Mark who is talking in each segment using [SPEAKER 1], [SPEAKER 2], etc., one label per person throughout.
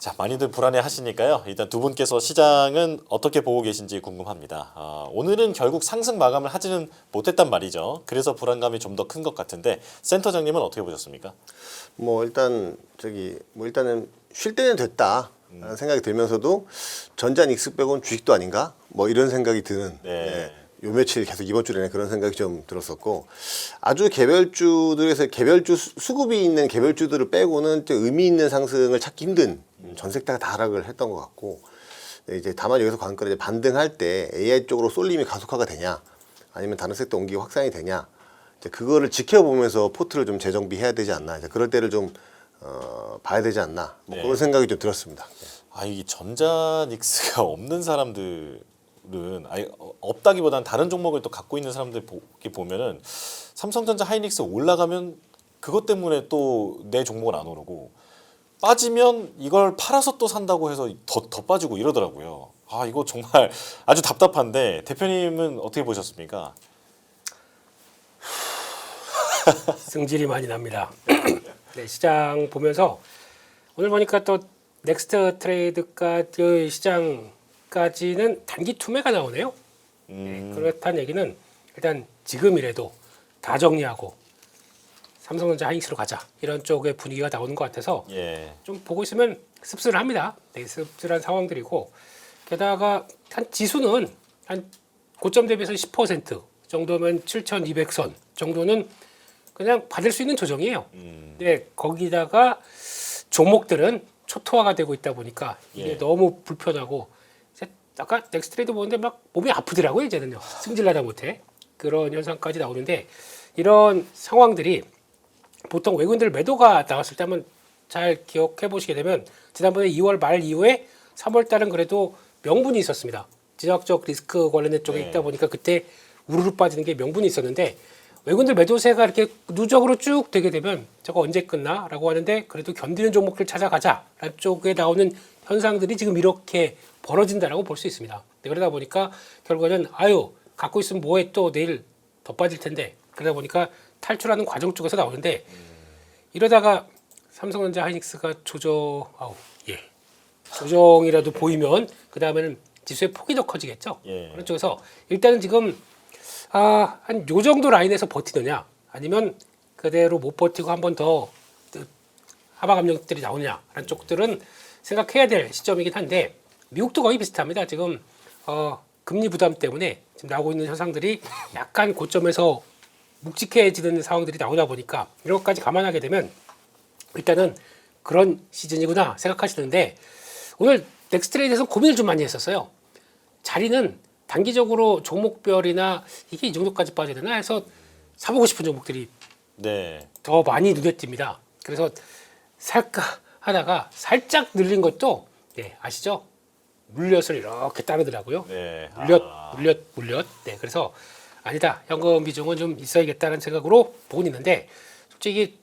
[SPEAKER 1] 자, 많이들 불안해 하시니까요. 일단 두 분께서 시장은 어떻게 보고 계신지 궁금합니다. 오늘은 결국 상승 마감을 하지는 못했단 말이죠. 그래서 불안감이 좀 더 큰 것 같은데 센터장님은 어떻게 보셨습니까?
[SPEAKER 2] 뭐 일단 일단은 쉴 때는 됐다 라는 생각이 들면서도 전자 닉스백은 주식도 아닌가 뭐 이런 생각이 드는 요 며칠 계속 이번 주 내내 그런 생각이 좀 들었었고, 아주 개별주들에서 개별주 수급이 있는 개별주들을 빼고는 좀 의미 있는 상승을 찾기 힘든 전 섹터가 다 하락을 했던 것 같고, 이제 다만 여기서 관건은 이제 반등할 때 AI 쪽으로 쏠림이 가속화가 되냐 아니면 다른 섹터 옮기기 확산이 되냐, 이제 그거를 지켜보면서 포트를 좀 재정비해야 되지 않나, 이제 그럴 때를 좀 봐야 되지 않나, 뭐 그런 생각이 좀 들었습니다.
[SPEAKER 1] 이 전자닉스가 없는 사람들은 없다기보다는 다른 종목을 또 갖고 있는 사람들 보면은 삼성전자 하이닉스 올라가면 그것 때문에 또 내 종목은 안 오르고 빠지면 이걸 팔아서 또 산다고 해서 더 빠지고 이러더라고요. 이거 정말 아주 답답한데 대표님은 어떻게 보셨습니까?
[SPEAKER 3] 승질이 많이 납니다. 네, 시장 보면서 오늘 보니까 또 넥스트 트레이드까지 시장까지는 단기 투매가 나오네요. 네, 그렇다는 얘기는 일단 지금이라도 다 정리하고 삼성전자 하이닉스로 가자 이런 쪽의 분위기가 나오는 것 같아서 좀 보고 있으면 씁쓸합니다. 네, 씁쓸한 상황들이고, 게다가 한 지수는 한 고점 대비해서 10% 정도면 7,200선 정도는 그냥 받을 수 있는 조정이에요. 네, 거기다가 종목들은 초토화가 되고 있다 보니까 이게 너무 불편하고, 아까 넥스트레이드 보는데 막 몸이 아프더라고요. 이제는요, 승질나다 못해 그런 현상까지 나오는데, 이런 상황들이 보통 외국인들 매도가 나왔을 때 한번 잘 기억해 보시게 되면, 지난번에 2월 말 이후에 3월 달은 그래도 명분이 있었습니다. 지정학적 리스크 관련된 쪽에 있다 보니까 그때 우르르 빠지는 게 명분이 있었는데, 외국인들 매도세가 이렇게 누적으로 쭉 되게 되면 저거 언제 끝나? 라고 하는데, 그래도 견디는 종목들 찾아가자 라는 쪽에 나오는 현상들이 지금 이렇게 벌어진다라고 볼 수 있습니다. 그러다 보니까 결국에는 갖고 있으면 뭐해, 또 내일 더 빠질 텐데, 그러다 보니까 탈출하는 과정 쪽에서 나오는데, 이러다가 삼성전자 하이닉스가 조정이라도 보이면 그 다음에는 지수의 폭이 더 커지겠죠. 그런 쪽에서 일단은 지금 한 요 정도 라인에서 버티느냐 아니면 그대로 못 버티고 한 번 더 하방 압력들이 나오느냐라는 쪽들은 생각해야 될 시점이긴 한데, 미국도 거의 비슷합니다. 지금 금리 부담 때문에 지금 나오고 있는 현상들이 약간 고점에서 묵직해지는 상황들이 나오다 보니까 이런 것까지 감안하게 되면 일단은 그런 시즌이구나 생각하시는데, 오늘 넥스트레이드에서 고민을 좀 많이 했었어요. 자리는 단기적으로 종목별이나 이게 이 정도까지 빠져야 되나 해서 사보고 싶은 종목들이 더 많이 눈에 띕니다. 그래서 살까 하다가 살짝 늘린 것도 아시죠? 물엿을 이렇게 따르더라고요. 물엿. 네, 그래서 아니다, 현금 비중은 좀 있어야겠다는 생각으로 보고 있는데, 솔직히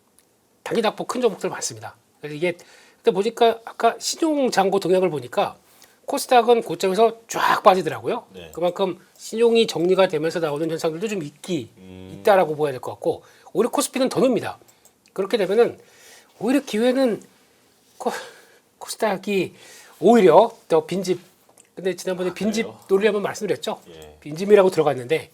[SPEAKER 3] 단기 낙폭 큰 종목들 많습니다. 그래서 이게 그때 보니까 아까 신용잔고 동향을 보니까 코스닥은 고점에서 쫙 빠지더라고요. 그만큼 신용이 정리가 되면서 나오는 현상들도 좀 있다라고 보아야 될 것 같고, 오히려 코스피는 더 늡니다. 그렇게 되면은 오히려 기회는 코스닥이 오히려 더 빈집. 근데 지난번에 빈집 논리 한번 말씀드렸죠. 빈집이라고 들어갔는데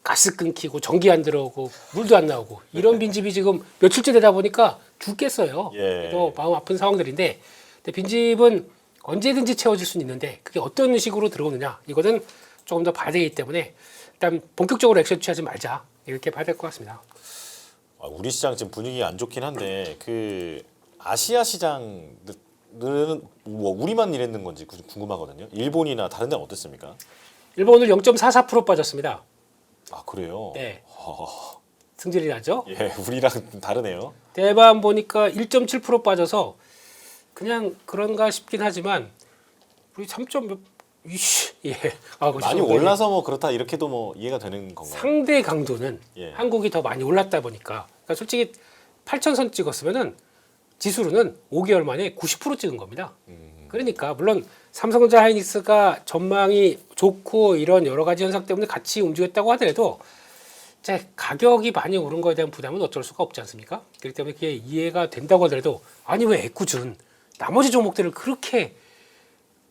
[SPEAKER 3] 가스 끊기고 전기 안 들어오고 물도 안 나오고 이런 빈집이 지금 며칠째 되다 보니까 죽겠어요. 또 마음 아픈 상황들인데, 근데 빈집은 언제든지 채워질 수는 있는데 그게 어떤 식으로 들어오느냐, 이거는 조금 더 봐야 되기 때문에 일단 본격적으로 액션 취하지 말자, 이렇게 봐야 될 것 같습니다.
[SPEAKER 1] 우리 시장 지금 분위기 안 좋긴 한데 그 아시아 시장들은 뭐 우리만 이랬는 건지 궁금하거든요. 일본이나 다른 데는 어땠습니까?
[SPEAKER 3] 일본 오늘 0.44% 빠졌습니다.
[SPEAKER 1] 그래요?
[SPEAKER 3] 네. 승질이 나죠?
[SPEAKER 1] 우리랑 다르네요.
[SPEAKER 3] 대만 보니까 1.7% 빠져서 그냥 그런가 싶긴 하지만 우리 3점
[SPEAKER 1] 많이 올라서 뭐 그렇다 이렇게도 뭐 이해가 되는 건가요?
[SPEAKER 3] 상대 강도는 한국이 더 많이 올랐다 보니까, 그러니까 솔직히 8,000선 찍었으면은 지수로는 5개월 만에 90% 찍은 겁니다. 그러니까 물론 삼성전자 하이닉스가 전망이 좋고 이런 여러 가지 현상 때문에 같이 움직였다고 하더라도 가격이 많이 오른 거에 대한 부담은 어쩔 수가 없지 않습니까? 그렇기 때문에 그게 이해가 된다고 하더라도, 아니 왜 애꿎은 나머지 종목들을 그렇게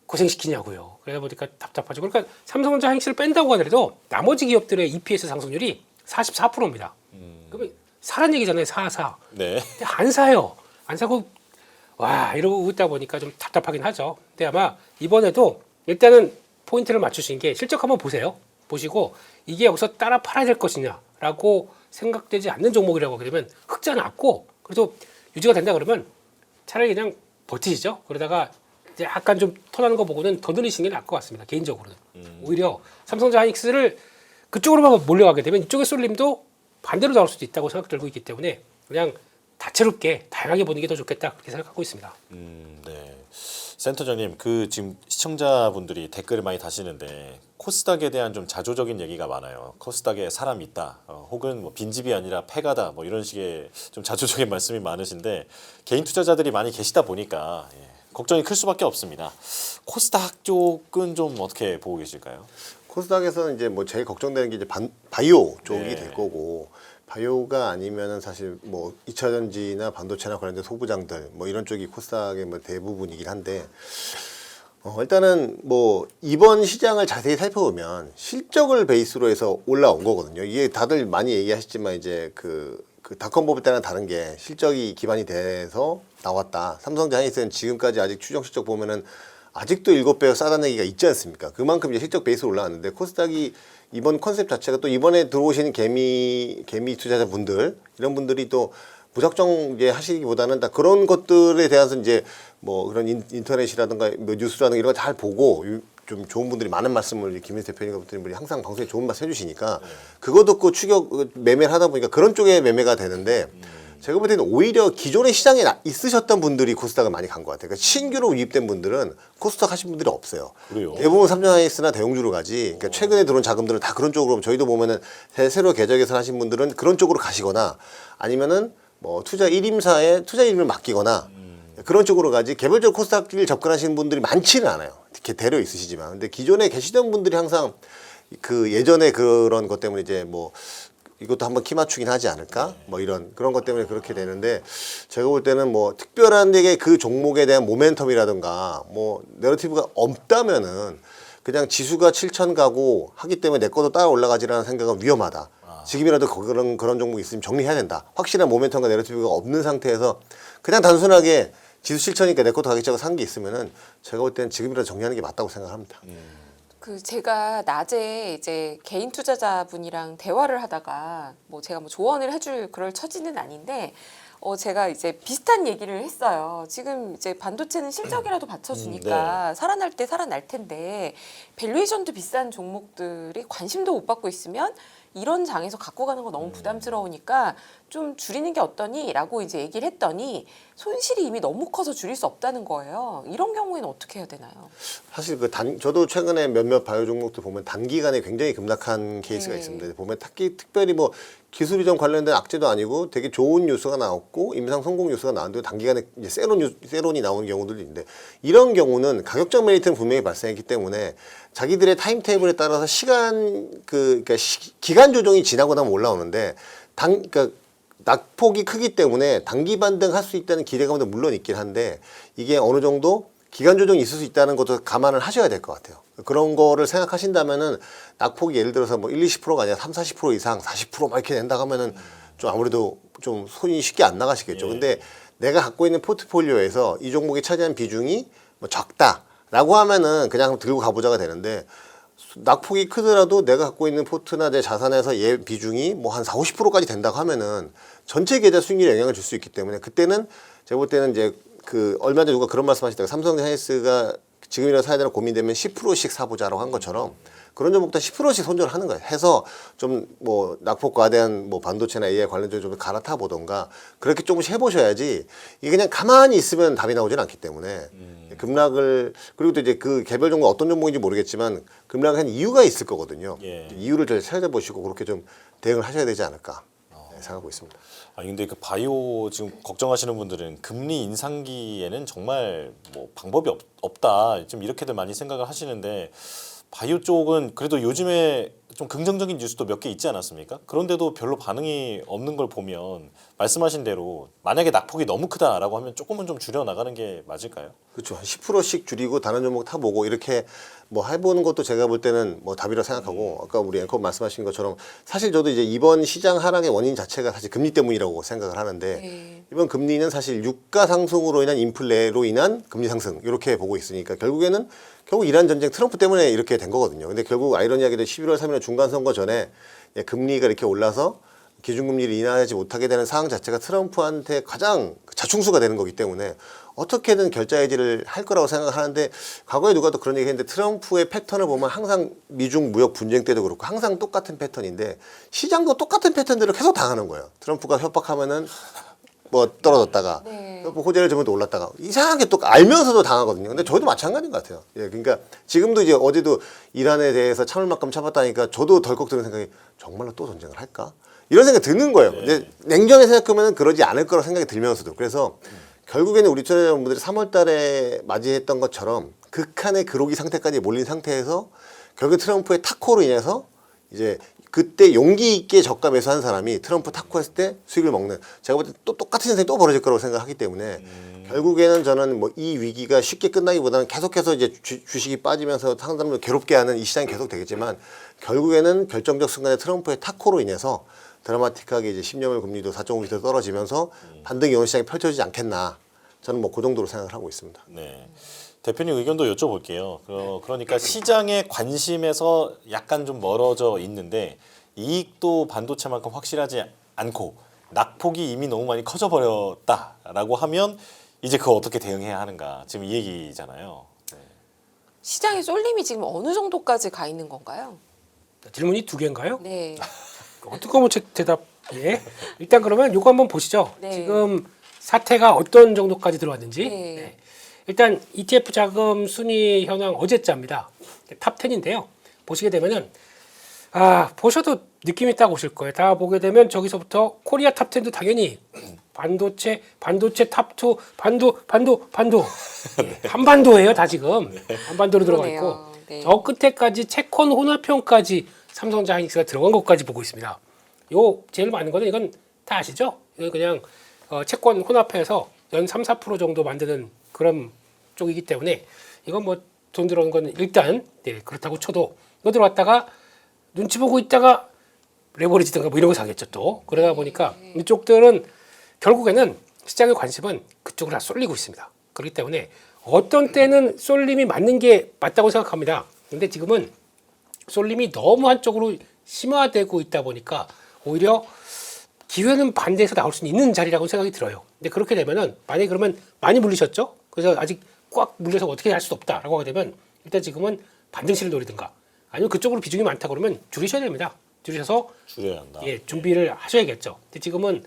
[SPEAKER 3] 고생시키냐고요. 그러다 보니까 답답하죠. 그러니까 삼성전자 하이닉스를 뺀다고 하더라도 나머지 기업들의 EPS 상승률이 44%입니다. 그러면 사란 얘기잖아요. 사.
[SPEAKER 1] 네.
[SPEAKER 3] 근데 안 사요. 안 사고 와 이러고 있다 보니까 좀 답답하긴 하죠. 근데 아마 이번에도 일단은 포인트를 맞추신 게 실적 한번 보세요. 보시고 이게 여기서 따라 팔아야 될 것이냐라고 생각되지 않는 종목이라고 하게 되면 흑자 났고 그래도 유지가 된다 그러면 차라리 그냥 버티시죠. 그러다가 이제 약간 좀 턴하는 거 보고는 더 늘리시는 게 나을 것 같습니다. 개인적으로는. 오히려 삼성전자 하이닉스를 그쪽으로만 몰려가게 되면 이쪽의 쏠림도 반대로 나올 수도 있다고 생각 들고 있기 때문에 그냥 다채롭게 다양하게 보는 게 더 좋겠다 그렇게 생각하고 있습니다.
[SPEAKER 1] 네. 센터장님, 그 지금 시청자분들이 댓글을 많이 다시는데 코스닥에 대한 좀 자조적인 얘기가 많아요. 코스닥에 사람이 있다, 혹은 뭐 빈집이 아니라 폐가다, 뭐 이런 식의 좀 자조적인 말씀이 많으신데 개인 투자자들이 많이 계시다 보니까 걱정이 클 수밖에 없습니다. 코스닥 쪽은 좀 어떻게 보고 계실까요?
[SPEAKER 2] 코스닥에서는 이제 뭐 제일 걱정되는 게 이제 바이오 쪽이
[SPEAKER 1] 네.
[SPEAKER 2] 될 거고 바이오가 아니면은 사실 뭐 2차 전지나 반도체나 관련된 소부장들 뭐 이런 쪽이 코스닥의 뭐 대부분이긴 한데 일단은 뭐 이번 시장을 자세히 살펴보면 실적을 베이스로 해서 올라온 거거든요. 이게 다들 많이 얘기하시지만 이제 그 닷컴 버블 때랑 다른 게 실적이 기반이 돼서 나왔다. 삼성전자 하이닉스는 지금까지 아직 추정 실적 보면은 아직도 7배 싸다는 얘기가 있지 않습니까? 그만큼 이제 실적 베이스로 올라왔는데 코스닥이 이번 컨셉 자체가 또 이번에 들어오시는 개미 투자자분들 이런 분들이 또 무작정 이제 하시기보다는 다 그런 것들에 대해서 이제 뭐 그런 인터넷이라든가 뭐 뉴스라든가 이런 거 잘 보고 좀 좋은 분들이 많은 말씀을 김민수 대표님 같은 분들이 항상 방송에 좋은 말씀 해주시니까 그거 듣고 매매를 하다 보니까 그런 쪽에 매매가 되는데 제가 볼 때는 오히려 기존의 시장에 있으셨던 분들이 코스닥을 많이 간 것 같아요. 그러니까 신규로 유입된 분들은 코스닥 하신 분들이 없어요.
[SPEAKER 1] 그래요?
[SPEAKER 2] 대부분 삼성하이닉스나 대형주로 가지. 그러니까 최근에 들어온 자금들은 다 그런 쪽으로 저희도 보면은 새로 계좌 개설하신 분들은 그런 쪽으로 가시거나 아니면은 뭐 투자 1임사에 투자 이름을 맡기거나 그런 쪽으로 가지. 개별적으로 코스닥을 접근하시는 분들이 많지는 않아요. 이렇게 대려 있으시지만. 근데 기존에 계시던 분들이 항상 그 예전에 그런 것 때문에 이제 뭐 이것도 한번 키 맞추긴 하지 않을까? 뭐 이런 그런 것 때문에 그렇게 되는데 제가 볼 때는 뭐 특별한 되게 그 종목에 대한 모멘텀이라든가 뭐 내러티브가 없다면은 그냥 지수가 7천 가고 하기 때문에 내 것도 따라 올라가지라는 생각은 위험하다. 지금이라도 그런 종목이 있으면 정리해야 된다. 확실한 모멘텀과 내러티브가 없는 상태에서 그냥 단순하게 지수 7천이니까 내 것도 가겠자고 산 게 있으면은 제가 볼 때는 지금이라도 정리하는 게 맞다고 생각합니다.
[SPEAKER 4] 그 제가 낮에 이제 개인 투자자분이랑 대화를 하다가 뭐 제가 뭐 조언을 해줄 그럴 처지는 아닌데 제가 이제 비슷한 얘기를 했어요. 지금 이제 반도체는 실적이라도 받쳐주니까 살아날 때 살아날 텐데 밸류에이션도 비싼 종목들이 관심도 못 받고 있으면 이런 장에서 갖고 가는 거 너무 부담스러우니까 좀 줄이는 게 어떠니?라고 이제 얘기를 했더니 손실이 이미 너무 커서 줄일 수 없다는 거예요. 이런 경우에는 어떻게 해야 되나요?
[SPEAKER 2] 사실 저도 최근에 몇몇 바이오 종목들 보면 단기간에 굉장히 급락한 케이스가
[SPEAKER 4] 네.
[SPEAKER 2] 있습니다. 보면 특별히 뭐 기술 이전 관련된 악재도 아니고 되게 좋은 뉴스가 나왔고 임상 성공 뉴스가 나왔는데 단기간에 이제 세론이 나오는 경우들도 있는데 이런 경우는 가격적 메리트는 분명히 발생했기 때문에 자기들의 타임 테이블에 따라서 그러니까 기간 조정이 지나고 나면 올라오는데 그러니까 낙폭이 크기 때문에 단기 반등할 수 있다는 기대감도 물론 있긴 한데 이게 어느 정도 기간 조정이 있을 수 있다는 것도 감안을 하셔야 될 것 같아요. 그런 거를 생각하신다면은 낙폭이 예를 들어서 뭐 1-20%가 아니라 3-40% 이상 40% 막 이렇게 된다 하면은 좀 아무래도 좀 손이 쉽게 안 나가시겠죠. 근데 내가 갖고 있는 포트폴리오에서 이 종목이 차지한 비중이 뭐 적다라고 하면은 그냥 들고 가보자가 되는데 낙폭이 크더라도 내가 갖고 있는 포트나 내 자산에서 얘 비중이 뭐 한 40-50%까지 된다고 하면은 전체 계좌 수익률에 영향을 줄 수 있기 때문에 그때는 제가 볼 때는 이제 그 얼마 전에 누가 그런 말씀하시다가 삼성전자 하이닉스가 지금이라도 사야 되나 고민되면 10%씩 사보자라고 한 것처럼 그런 종목들 10%씩 손절을 하는 거예요. 해서 좀 뭐 낙폭 과대한 뭐 반도체나 AI 관련주를 좀 갈아타 보던가 그렇게 조금씩 해보셔야지 이게 그냥 가만히 있으면 답이 나오지는 않기 때문에 급락을 그리고 또 이제 그 개별 종목 어떤 종목인지 모르겠지만 급락을 한 이유가 있을 거거든요. 이유를 잘 찾아보시고 그렇게 좀 대응을 하셔야 되지 않을까 생각하고 있습니다.
[SPEAKER 1] 아니 근데 그 바이오 지금 걱정하시는 분들은 금리 인상기에는 정말 뭐 방법이 없다 좀 이렇게들 많이 생각을 하시는데 바이오 쪽은 그래도 요즘에 좀 긍정적인 뉴스도 몇 개 있지 않았습니까? 그런데도 별로 반응이 없는 걸 보면 말씀하신 대로 만약에 낙폭이 너무 크다라고 하면 조금은 좀 줄여 나가는 게 맞을까요?
[SPEAKER 2] 그렇죠. 한 10%씩 줄이고 다른 종목 타보고 이렇게 뭐 해보는 것도 제가 볼 때는 뭐 답이라고 생각하고 아까 우리 앵커 말씀하신 것처럼 사실 저도 이제 이번 시장 하락의 원인 자체가 사실 금리 때문이라고 생각을 하는데
[SPEAKER 4] 네.
[SPEAKER 2] 이번 금리는 사실 유가 상승으로 인한 인플레로 인한 금리 상승 이렇게 보고 있으니까 결국에는 결국 이란 전쟁 트럼프 때문에 이렇게 된 거거든요. 근데 결국 아이러니하게도 11월 3일 중간 선거 전에 금리가 이렇게 올라서 기준금리를 인하하지 못하게 되는 상황 자체가 트럼프한테 가장 자충수가 되는 거기 때문에 어떻게든 결자 해지를 할 거라고 생각하는데 과거에 누가 또 그런 얘기 했는데 트럼프의 패턴을 보면 항상 미중 무역 분쟁 때도 그렇고 항상 똑같은 패턴인데 시장도 똑같은 패턴대로 계속 당하는 거예요. 트럼프가 협박하면은 뭐 떨어졌다가
[SPEAKER 4] 네.
[SPEAKER 2] 호재를 주면 또 올랐다가 이상하게 또 알면서도 당하거든요. 근데 저희도 마찬가지인 것 같아요. 예, 그러니까 지금도 이제 어제도 이란에 대해서 참을 만큼 참았다니까 저도 덜컥 드는 생각이 정말로 또 전쟁을 할까? 이런 생각이 드는 거예요. 근데 냉정히 생각하면 그러지 않을 거라고 생각이 들면서도 그래서 결국에는 우리 투자자분들이 3월 달에 맞이했던 것처럼 극한의 그로기 상태까지 몰린 상태에서 결국 트럼프의 타코로 인해서 이제 그때 용기 있게 저가 매수한 사람이 트럼프 타코했을 때 수익을 먹는 제가 볼 때 또 똑같은 현상이 또 벌어질 거라고 생각하기 때문에 결국에는 저는 뭐 이 위기가 쉽게 끝나기보다는 계속해서 이제 주식이 빠지면서 상당히 괴롭게 하는 이 시장이 계속 되겠지만 결국에는 결정적 순간에 트럼프의 타코로 인해서 드라마틱하게 이제 10년물 금리도 4.5% 떨어지면서 반등이 오는 시장이 펼쳐지지 않겠나 저는 뭐 그 정도로 생각을 하고 있습니다.
[SPEAKER 1] 네. 대표님 의견도 여쭤볼게요. 그러니까 시장의 관심에서 약간 좀 멀어져 있는데 이익도 반도체만큼 확실하지 않고 낙폭이 이미 너무 많이 커져 버렸다라고 하면 이제 그거 어떻게 대응해야 하는가 지금 이 얘기잖아요. 네.
[SPEAKER 4] 시장의 쏠림이 지금 어느 정도까지 가 있는 건가요?
[SPEAKER 3] 질문이 두 개인가요?
[SPEAKER 4] 네.
[SPEAKER 3] 어떻게 보면 대답 예. 일단 그러면 요거 한번 보시죠.
[SPEAKER 4] 네.
[SPEAKER 3] 지금 사태가 어떤 정도까지 들어왔는지.
[SPEAKER 4] 네.
[SPEAKER 3] 네. 일단 ETF 자금 순위 현황 어제자입니다. 탑 10인데요. 보시게 되면은 보셔도 느낌이 딱 오실 거예요. 다 보게 되면 저기서부터 코리아 탑 10도 당연히 반도체 탑2 반도 예, 한반도예요. 다 지금 한반도로 들어가
[SPEAKER 4] 그러네요.
[SPEAKER 3] 있고
[SPEAKER 4] 네.
[SPEAKER 3] 저 끝에까지 채권 혼합형까지 삼성전자 하이닉스가 들어간 것까지 보고 있습니다. 요 제일 많은 거는 이건 다 아시죠? 이건 그냥 채권 혼합해서 연 3, 4% 정도 만드는 그런 쪽이기 때문에 이건 뭐 돈 들어오는 건 일단 네, 그렇다고 쳐도 이거 들어왔다가 눈치 보고 있다가 레버리지든가 뭐 이런 거 사겠죠 또 그러다 보니까 이쪽들은 결국에는 시장의 관심은 그쪽으로 다 쏠리고 있습니다. 그렇기 때문에 어떤 때는 쏠림이 맞는 게 맞다고 생각합니다. 근데 지금은 쏠림이 너무 한쪽으로 심화되고 있다 보니까 오히려 기회는 반대에서 나올 수 있는 자리라고 생각이 들어요. 근데 그렇게 되면은 만약에 그러면 많이 물리셨죠? 그래서 아직 꽉 물려서 어떻게 할 수도 없다라고 하게 되면 일단 지금은 반등실을 노리든가 아니면 그쪽으로 비중이 많다 그러면 줄이셔야 됩니다. 줄이셔서
[SPEAKER 1] 줄여야 한다.
[SPEAKER 3] 예, 준비를 하셔야겠죠. 근데 지금은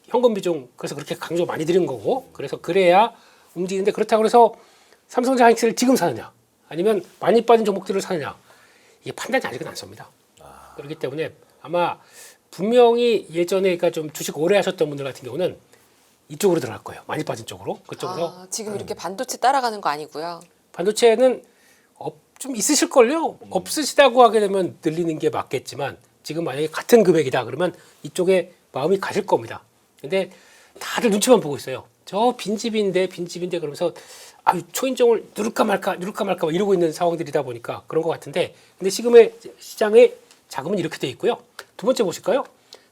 [SPEAKER 3] 현금 비중 그래서 그렇게 강조 많이 드린 거고 그래서 그래야 움직이는데 그렇다고 해서 삼성전자 하이닉스를 지금 사느냐 아니면 많이 빠진 종목들을 사느냐 이게 판단이 아직은 안 섭니다. 그렇기 때문에 아마 분명히 예전에 그러니까 좀 주식 오래 하셨던 분들 같은 경우는 이쪽으로 들어갈 거예요. 많이 빠진 쪽으로 그쪽으로
[SPEAKER 4] 지금 이렇게 반도체 따라가는 거 아니고요.
[SPEAKER 3] 반도체는 좀 있으실걸요. 없으시다고 하게 되면 늘리는 게 맞겠지만 지금 만약에 같은 금액이다 그러면 이쪽에 마음이 가실 겁니다. 근데 다들 눈치만 보고 있어요. 저 빈집인데 그러면서 초인종을 누를까 말까 막 이러고 있는 상황들이다 보니까 그런 것 같은데 근데 지금의 시장의 자금은 이렇게 돼 있고요. 두 번째 보실까요?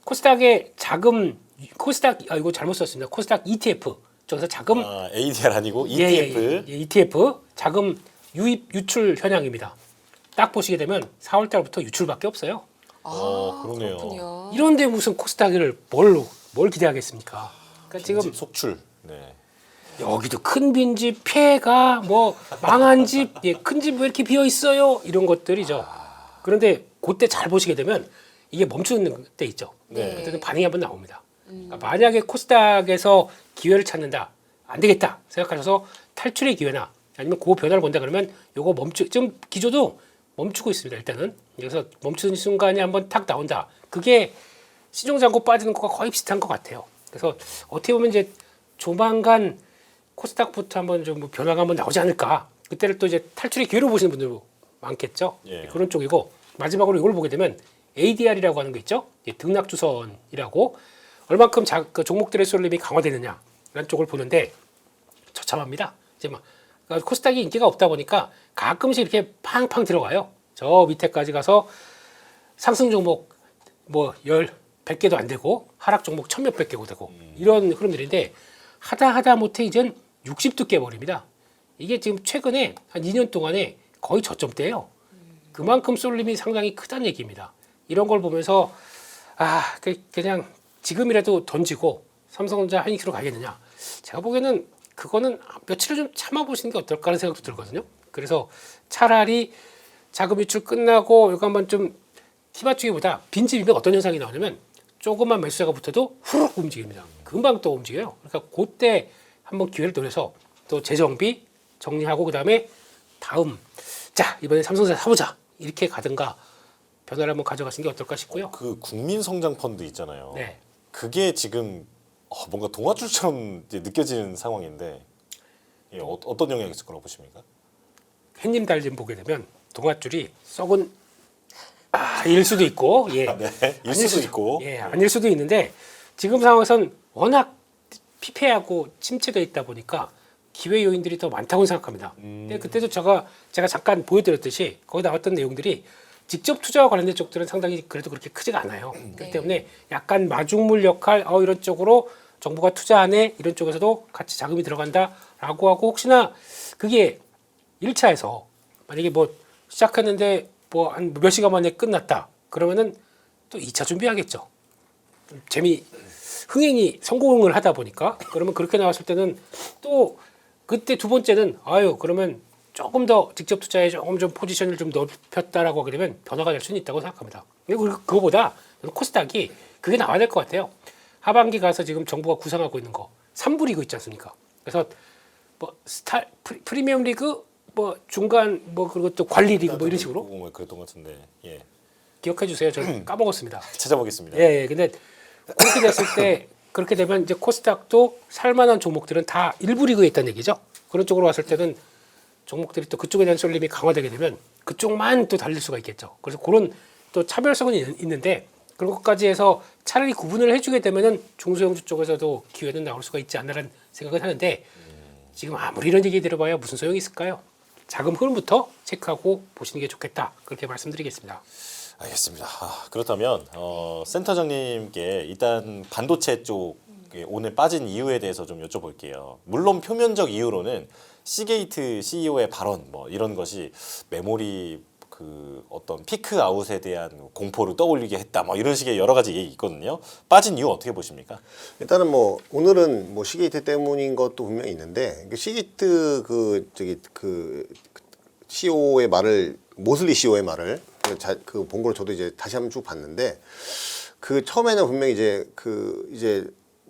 [SPEAKER 3] 코스닥의 자금 이거 잘못 썼습니다. 코스닥 ETF 저기서 자금
[SPEAKER 1] ADR 아니고 ETF.
[SPEAKER 3] 예, ETF 자금 유입 유출 현황입니다. 딱 보시게 되면 4월 달부터 유출밖에 없어요.
[SPEAKER 1] 그러네요.
[SPEAKER 4] 그렇군요.
[SPEAKER 3] 이런데 무슨 코스닥을 뭘 기대하겠습니까? 그러니까 지금
[SPEAKER 1] 집 속출. 네.
[SPEAKER 3] 여기도 큰 빈집 폐가 뭐 망한 집, 큰 집 왜 이렇게 비어 있어요? 이런 것들이죠. 그런데 그때 잘 보시게 되면 이게 멈추는 때 있죠.
[SPEAKER 4] 네.
[SPEAKER 3] 그때는 반응이 한번 나옵니다. 그러니까 만약에 코스닥에서 기회를 찾는다, 안 되겠다 생각하셔서 탈출의 기회나 아니면 그 변화를 본다 그러면 요거 지금 기조도 멈추고 있습니다. 일단은 그래서 멈추는 순간에 한번 탁 나온다. 그게 시종장고 빠지는 것과 거의 비슷한 것 같아요. 그래서 어떻게 보면 이제 조만간 코스닥부터 한번 좀 변화가 한번 나오지 않을까. 그때를 또 이제 탈출의 기회로 보시는 분들도 많겠죠.
[SPEAKER 1] 예.
[SPEAKER 3] 그런 쪽이고 마지막으로 이걸 보게 되면 ADR이라고 하는 거 있죠. 등락주선이라고 얼만큼 그 종목들의 쏠림이 강화되느냐라는 쪽을 보는데 처참합니다. 이제 막 그러니까 코스닥이 인기가 없다 보니까 가끔씩 이렇게 팡팡 들어가요. 저 밑에까지 가서 상승 종목 뭐 100개도 안 되고 하락 종목 1000몇백 개고 되고 이런 흐름들인데 하다 못해 이젠 60도 깨버립니다. 이게 지금 최근에 한 2년 동안에 거의 저점대예요. 그만큼 쏠림이 상당히 크다는 얘기입니다. 이런 걸 보면서 그냥 지금이라도 던지고 삼성전자 하이닉스로 가겠느냐. 제가 보기에는 그거는 며칠을 좀 참아보시는 게 어떨까 하는 생각도 들거든요. 그래서 차라리 자금 유출 끝나고 이거 한번 좀 힘맞추기보다 빈집이면 어떤 현상이 나오냐면 조금만 매수자가 붙어도 후룩 움직입니다. 금방 또 움직여요. 그러니까 그때 한번 기회를 노려서 또 재정비 정리하고 그다음에 다음 자 이번에 삼성전자 사보자 이렇게 가든가 변화를 한번 가져가시는 게 어떨까 싶고요.
[SPEAKER 1] 그 국민성장펀드 있잖아요.
[SPEAKER 3] 네.
[SPEAKER 1] 그게 지금 뭔가 동아줄처럼 이제 느껴지는 상황인데 어떤 영향이 있을 거라고 보십니까?
[SPEAKER 3] 햇님 달림 보게 되면 동아줄이 썩은 일 수도 있고 예.
[SPEAKER 1] 네, 일
[SPEAKER 3] 아닐
[SPEAKER 1] 수도 있고.
[SPEAKER 3] 예, 아닐 수도 있는데 지금 상황에선 워낙 피폐하고 침체되어 있다 보니까 기회 요인들이 더 많다고 생각합니다. 근데 그때도 제가 잠깐 보여드렸듯이 거기 나왔던 내용들이 직접 투자와 관련된 쪽들은 상당히 그래도 그렇게 크지가 않아요. 그렇기 때문에 약간 마중물 역할, 이런 쪽으로 정부가 투자하네 이런 쪽에서도 같이 자금이 들어간다라고 하고 혹시나 그게 1차에서 만약에 뭐 시작했는데 뭐 한 몇 시간 만에 끝났다 그러면은 또 2차 준비하겠죠. 흥행이 성공을 하다 보니까 그러면 그렇게 나왔을 때는 또 그때 두 번째는 그러면 조금 더 직접 투자에 조금 좀 포지션을 좀 넓혔다라고 하게 되면 변화가 될 수는 있다고 생각합니다. 그리고 그거보다 코스닥이 그게 나와야 될 것 같아요. 하반기 가서 지금 정부가 구상하고 있는 거 3부 리그 있지 않습니까? 그래서 뭐 프리미엄 리그 뭐 중간 뭐 그리고 또 관리 리그 뭐 이런 식으로
[SPEAKER 1] 뭐 그랬던 것 같은데 예.
[SPEAKER 3] 기억해 주세요. 저는 까먹었습니다.
[SPEAKER 1] 찾아보겠습니다.
[SPEAKER 3] 예. 근데 그렇게 됐을 때 그렇게 되면 이제 코스닥도 살만한 종목들은 다 일부 리그에 있다는 얘기죠. 그런 쪽으로 왔을 때는 종목들이 또 그쪽에 대한 쏠림이 강화되게 되면 그쪽만 또 달릴 수가 있겠죠. 그래서 그런 또 차별성은 있는데 그런 것까지 해서 차라리 구분을 해주게 되면은 중소형주 쪽에서도 기회는 나올 수가 있지 않나라는 생각을 하는데 지금 아무리 이런 얘기 들어봐야 무슨 소용이 있을까요? 자금 흐름부터 체크하고 보시는 게 좋겠다. 그렇게 말씀드리겠습니다.
[SPEAKER 1] 알겠습니다. 그렇다면 센터장님께 일단 반도체 쪽 오늘 빠진 이유에 대해서 좀 여쭤볼게요. 물론 표면적 이유로는 시게이트 CEO의 발언 뭐 이런 것이 메모리 그 어떤 피크 아웃에 대한 공포를 떠올리게 했다 뭐 이런 식의 여러 가지 얘기 있거든요. 빠진 이유 어떻게 보십니까?
[SPEAKER 2] 일단은 뭐 오늘은 뭐 시게이트 때문인 것도 분명히 있는데 시게이트 그 CEO의 말을 모슬리 CEO의 말을 그 본 걸 저도 이제 다시 한번 쭉 봤는데 그 처음에는 분명히 이제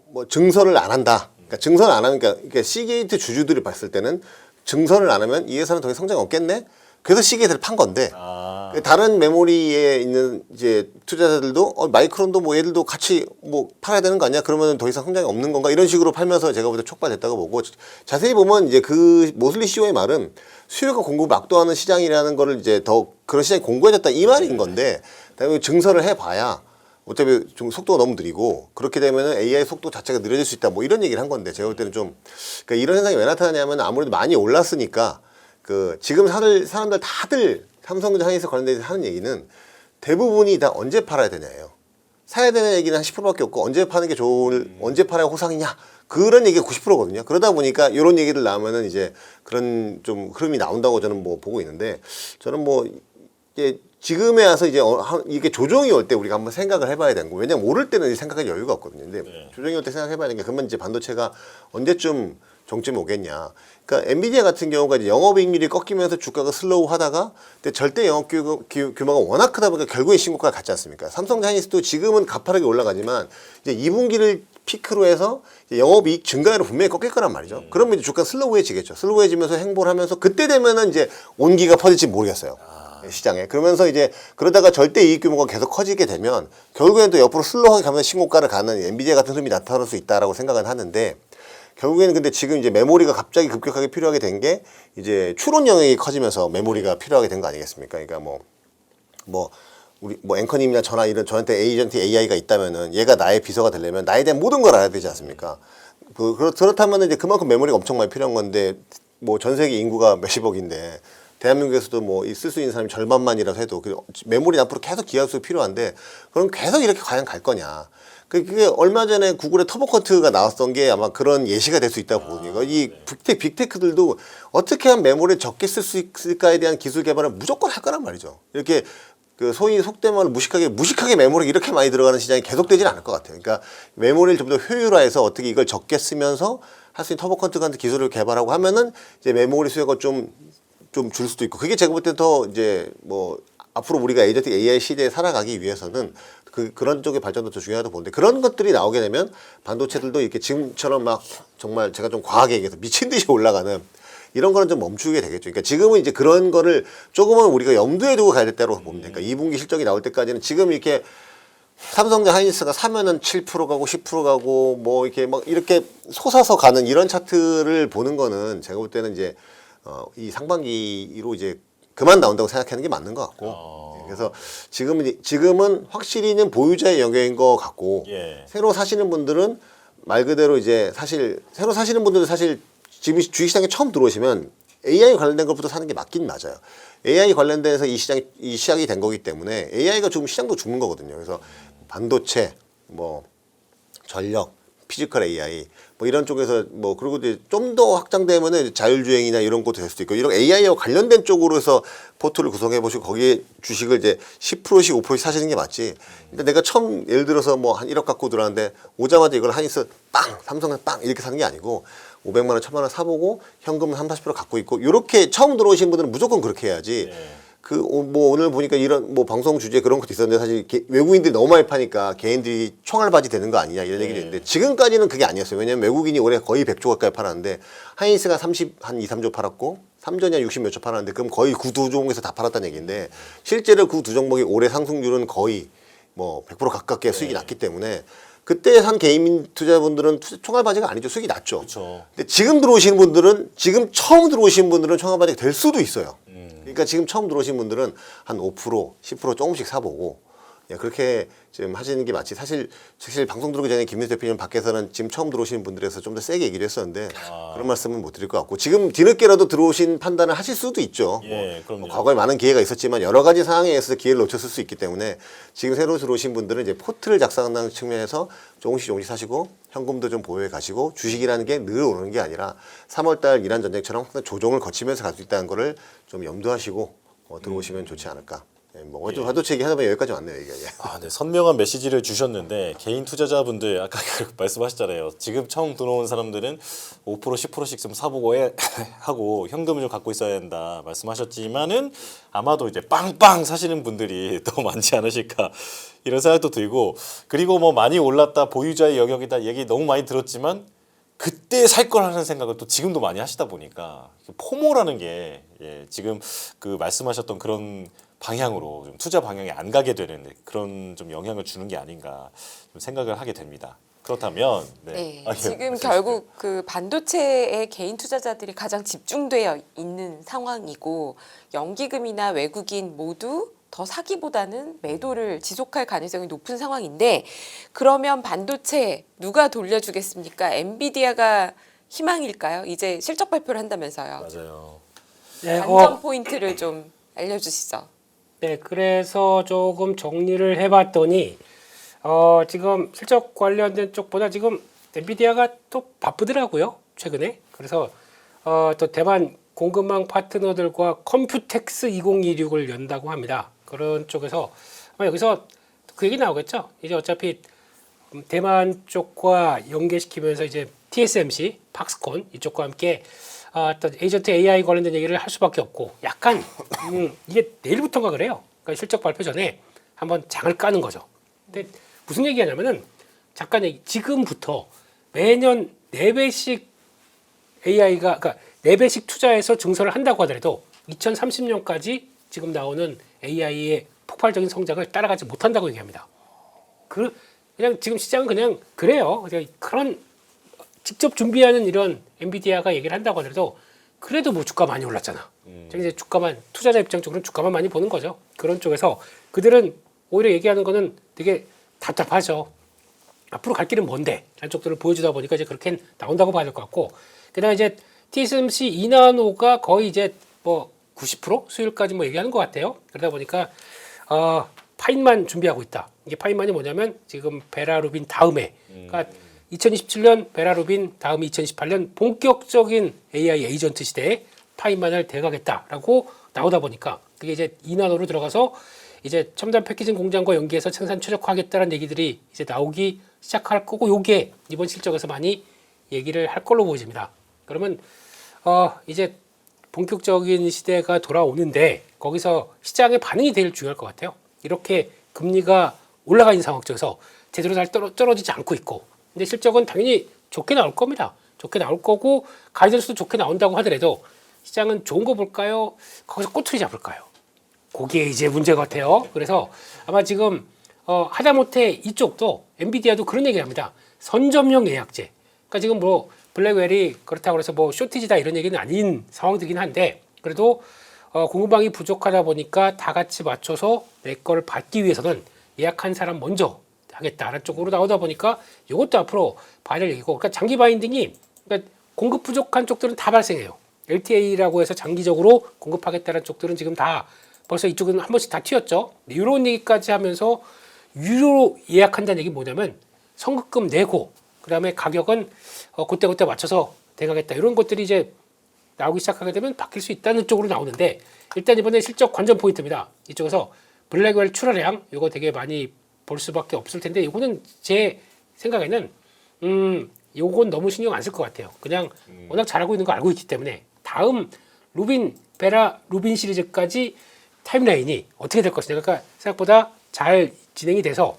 [SPEAKER 2] 뭐 증설을 안 한다. 그러니까 증설 안 하니까 그러니까 시게이트 주주들이 봤을 때는 증설을 안 하면 이 회사는 더 이상 성장이 없겠네. 그래서 시게이트를 판 건데 다른 메모리에 있는 이제 투자자들도 마이크론도 뭐 얘들도 같이 뭐 팔아야 되는 거 아니야? 그러면 더 이상 성장이 없는 건가? 이런 식으로 팔면서 제가 볼 때 촉발됐다고 보고 자세히 보면 이제 그 모슬리 CEO의 말은 수요가 공급을 압도하는 시장이라는 거를 이제 더 그런 시장이 공고해졌다 이 말인 건데 그다음에 증설을 해봐야 어차피 좀 속도가 너무 느리고 그렇게 되면은 AI 속도 자체가 느려질 수 있다 뭐 이런 얘기를 한 건데 제가 볼 때는 좀 그러니까 이런 현상이 왜 나타나냐면 아무래도 많이 올랐으니까 그 지금 사람들 다들 삼성전자 하이닉스 관련돼서 하는 얘기는 대부분이 다 언제 팔아야 되냐예요. 사야 되는 얘기는 한 10%밖에 없고 언제 파는 게 언제 팔아야 호상이냐 그런 얘기가 90%거든요. 그러다 보니까 이런 얘기들 나오면은 이제 그런 좀 흐름이 나온다고 저는 뭐 보고 있는데 저는 뭐 이제 지금에 와서 이제 이게 조정이 올 때 우리가 한번 생각을 해봐야 되는 거. 왜냐면 오를 때는 생각할 여유가 없거든요. 근데 조정이 올 때 생각해봐야 되는 게 그러면 이제 반도체가 언제쯤 정점이 오겠냐. 그러니까 엔비디아 같은 경우가 이제 영업이익률이 꺾이면서 주가가 슬로우 하다가 근데 절대 영업 규모가 워낙 크다 보니까 결국엔 신고가를 갔지 않습니까? 삼성전자 하이닉스도 지금은 가파르게 올라가지만 이제 2분기를 피크로 해서 영업이익 증가율을 분명히 꺾일 거란 말이죠. 그러면 이제 주가 슬로우해지겠죠. 슬로우해지면서 행보를 하면서 그때 되면은 이제 온기가 퍼질지 모르겠어요. 시장에. 그러면서 이제 그러다가 절대 이익 규모가 계속 커지게 되면 결국에는 또 옆으로 슬로우하게 가면서 신고가를 가는 엔비디아 같은 흐름이 나타날 수 있다라고 생각은 하는데 결국에는 근데 지금 이제 메모리가 갑자기 급격하게 필요하게 된 게 이제 추론 영역이 커지면서 메모리가 필요하게 된 거 아니겠습니까? 그러니까 뭐 뭐 우리 뭐 앵커님이나 저나 이런 저한테 에이전트 AI가 있다면은 얘가 나의 비서가 되려면 나에 대한 모든 걸 알아야 되지 않습니까? 그렇다면 이제 그만큼 메모리가 엄청 많이 필요한 건데 뭐 전 세계 인구가 몇십억인데 대한민국에서도 뭐 쓸 수 있는 사람이 절반만이라도 해도 메모리 앞으로 계속 기하수 필요한데 그럼 계속 이렇게 과연 갈 거냐? 그게 얼마 전에 구글의 터보컨트가 나왔던 게 아마 그런 예시가 될 수 있다고 보거든요. 이 빅테크들도 어떻게 하면 메모리를 적게 쓸 수 있을까에 대한 기술 개발을 무조건 할 거란 말이죠. 이렇게 그 소위 속된 말로 무식하게 메모리가 이렇게 많이 들어가는 시장이 계속되지는 않을 것 같아요. 그러니까 메모리를 좀 더 효율화해서 어떻게 이걸 적게 쓰면서 할 수 있는 터보컨트 같은 기술을 개발하고 하면은 이제 메모리 수요가 좀 줄 수도 있고 그게 제가 볼 때 더 이제 뭐 앞으로 우리가 에이전트 AI 시대에 살아가기 위해서는 그런 쪽의 발전도 더 중요하다고 보는데 그런 것들이 나오게 되면 반도체들도 이렇게 지금처럼 막 정말 제가 좀 과하게 얘기해서 미친 듯이 올라가는 이런 거는 좀 멈추게 되겠죠. 그러니까 지금은 이제 그런 거를 조금은 우리가 염두에 두고 가야 될 때로 보면 되니까 2분기 실적이 나올 때까지는 지금 이렇게 삼성전 하이닉스가 사면은 7% 가고 10% 가고 뭐 이렇게 막 이렇게 솟아서 가는 이런 차트를 보는 거는 제가 볼 때는 이제 이 상반기로 이제 그만 나온다고 생각하는 게 맞는 것 같고 그래서 지금은 확실히는 보유자의 영역인 것 같고
[SPEAKER 1] 예.
[SPEAKER 2] 새로 사시는 분들은 말 그대로 이제 사실 새로 사시는 분들은 사실 지금 주식시장에 처음 들어오시면 AI 관련된 것부터 사는 게 맞긴 맞아요. AI 관련돼서 이 시작이 된 거기 때문에 AI가 지금 시장도 죽는 거거든요. 그래서 반도체, 뭐 전력, 피지컬 AI 뭐 이런 쪽에서 뭐 그리고 이제 좀 더 확장되면은 자율주행이나 이런 것도 될 수도 있고 이런 AI와 관련된 쪽으로 해서 포트를 구성해 보시고 거기에 주식을 이제 10%씩 5%씩 사시는 게 맞지. 근데 내가 처음 예를 들어서 뭐 한 1억 갖고 들어왔는데 오자마자 이걸 하이닉스 빵, 삼성에 빵 이렇게 사는 게 아니고 500만 원, 1000만 원 사보고 현금 30-40% 갖고 있고 이렇게 처음 들어오신 분들은 무조건 그렇게 해야지. 뭐 오늘 보니까 이런 뭐 방송 주제 그런 것도 있었는데 사실 외국인들이 너무 많이 파니까 개인들이 총알바지 되는 거 아니냐 이런 얘기도 있는데 지금까지는 그게 아니었어요. 왜냐면 외국인이 올해 거의 100조 가까이 팔았는데 하이닉스가 한 2-3조 팔았고 삼전이 한 60 몇 조 팔았는데 그럼 거의 그 두 종목에서 다 팔았다는 얘기인데 실제로 그 두 종목이 올해 상승률은 거의 뭐 100% 가깝게 수익이 났기 때문에 그때 산 개인 투자분들은 총알바지가 아니죠. 수익이 났죠.
[SPEAKER 1] 그렇죠.
[SPEAKER 2] 근데 지금 들어오시는 분들은 지금 처음 들어오신 분들은 총알바지가 될 수도 있어요. 그러니까 지금 처음 들어오신 분들은 한 5%, 10% 조금씩 사보고 그렇게 지금 하시는 게 맞지. 사실 방송 들어오기 전에 김민수 대표님 밖에서는 지금 처음 들어오시는 분들에서 좀 더 세게 얘기를 했었는데 그런 말씀은 못 드릴 것 같고 지금 뒤늦게라도 들어오신 판단을 하실 수도 있죠.
[SPEAKER 1] 예, 그럼요.
[SPEAKER 2] 과거에 많은 기회가 있었지만 여러 가지 상황에 있어서 기회를 놓쳤을 수 있기 때문에 지금 새로 들어오신 분들은 이제 포트를 작성한다는 측면에서 조금씩 사시고 현금도 좀 보유해 가시고 주식이라는 게 늘 오르는 게 아니라 3월달 이란 전쟁처럼 항상 조정을 거치면서 갈 수 있다는 거를 좀 염두하시고 들어오시면 좋지 않을까. 뭐 화도체 얘기 하다 보니 여기까지 왔네요. 이게.
[SPEAKER 1] 아, 네. 선명한 메시지를 주셨는데 개인 투자자분들 아까 말씀하셨잖아요. 지금 처음 들어온 사람들은 5% 10%씩 좀 사보고 하고 현금을 좀 갖고 있어야 된다 말씀하셨지만은 아마도 이제 빵빵 사시는 분들이 더 많지 않으실까 이런 생각도 들고 그리고 뭐 많이 올랐다 보유자의 영역이다 얘기 너무 많이 들었지만 그때 살 거라는 생각을 또 지금도 많이 하시다 보니까 포모라는 게 지금 그 말씀하셨던 그런 방향으로 좀 투자 방향이 안 가게 되는 그런 좀 영향을 주는 게 아닌가 좀 생각을 하게 됩니다. 그렇다면
[SPEAKER 4] 네,
[SPEAKER 1] 예,
[SPEAKER 4] 지금 결국 그 반도체에 개인 투자자들이 가장 집중되어 있는 상황이고 연기금이나 외국인 모두 더 사기보다는 매도를 지속할 가능성이 높은 상황인데 그러면 반도체 누가 돌려주겠습니까? 엔비디아가 희망일까요? 이제 실적 발표를 한다면서요.
[SPEAKER 1] 맞아요.
[SPEAKER 3] 네,
[SPEAKER 4] 관전 포인트를 좀 알려주시죠.
[SPEAKER 3] 네, 그래서 조금 정리를 해봤더니 지금 실적 관련된 쪽보다 지금 엔비디아가 또 바쁘더라고요 최근에. 그래서 또 대만 공급망 파트너들과 컴퓨텍스 2026을 연다고 합니다. 그런 쪽에서 아마 여기서 그 얘기 나오겠죠. 이제 어차피 대만 쪽과 연계시키면서 이제 TSMC, 팍스콘 이쪽과 함께 또 에이전트 AI 관련된 얘기를 할 수밖에 없고 약간 이게 내일부터인가 그래요. 그러니까 실적 발표 전에 한번 장을 까는 거죠. 근데 무슨 얘기하냐면은 잠깐 지금부터 매년 4배씩 AI가 그러니까 4배씩 투자해서 증설을 한다고 하더라도 2030년까지 지금 나오는 AI의 폭발적인 성장을 따라가지 못한다고 얘기합니다. 그냥 지금 시장은 그냥 그래요. 그런 직접 준비하는 이런 엔비디아가 얘기를 한다고 하더라도 그래도 뭐 주가 많이 올랐잖아. 이제 주가만 투자자 입장적으로는 주가만 많이 보는 거죠. 그런 쪽에서 그들은 오히려 얘기하는 거는 되게 답답하죠. 앞으로 갈 길은 뭔데? 라는 쪽들을 보여주다 보니까 이제 그렇게 나온다고 봐야 될 것 같고, 게다가 이제 TSMC 2나노가 거의 이제 뭐 90% 수율까지 뭐 얘기하는 것 같아요. 그러다 보니까 파인만 준비하고 있다. 이게 파인만이 뭐냐면 지금 베라루빈 다음에, 그러니까 2027년 베라루빈 다음에 2018년 본격적인 AI 에이전트 시대에 파인만을 대가겠다라고 나오다 보니까 그게 이제 2나노로 들어가서 이제 첨단 패키징 공장과 연계해서 생산 최적화하겠다는 얘기들이 이제 나오기 시작할 거고, 요게 이번 실적에서 많이 얘기를 할 걸로 보여집니다. 그러면 이제 본격적인 시대가 돌아오는데 거기서 시장의 반응이 제일 중요할 것 같아요. 이렇게 금리가 올라가 있는 상황 쪽에서 제대로 잘 떨어지지 않고 있고, 근데 실적은 당연히 좋게 나올 겁니다. 좋게 나올 거고 가이던스도 좋게 나온다고 하더라도 시장은 좋은 거 볼까요? 거기서 꼬투리 잡을까요? 그게 이제 문제 같아요. 그래서 아마 지금 하다못해 이쪽도 엔비디아도 그런 얘기를 합니다. 선점형 예약제. 그러니까 지금 뭐 블랙웰이 그렇다고 해서 뭐 쇼티지다 이런 얘기는 아닌 상황들이긴 한데, 그래도 공급망이 부족하다 보니까 다 같이 맞춰서 내 거를 받기 위해서는 예약한 사람 먼저 하겠다라는 쪽으로 나오다 보니까 이것도 앞으로 봐야 될 얘기고, 그러니까 장기 바인딩이, 그러니까 공급 부족한 쪽들은 다 발생해요. LTA라고 해서 장기적으로 공급하겠다는 쪽들은 지금 다 벌써 이쪽은 한 번씩 다 튀었죠. 이런 얘기까지 하면서 유로 예약한다는 얘기 뭐냐면 선급금 내고 그다음에 가격은 그때 맞춰서 대가겠다, 이런 것들이 이제 나오기 시작하게 되면 바뀔 수 있다는 쪽으로 나오는데, 일단 이번에 실적 관전 포인트입니다. 이쪽에서 블랙웰 출하량 이거 되게 많이 볼 수밖에 없을 텐데, 이거는 제 생각에는 요건 너무 신경 안 쓸 것 같아요. 그냥 워낙 잘하고 있는 거 알고 있기 때문에 다음 베라 루빈 시리즈까지 타임라인이 어떻게 될 것이냐, 그러니까 생각보다 잘 진행이 돼서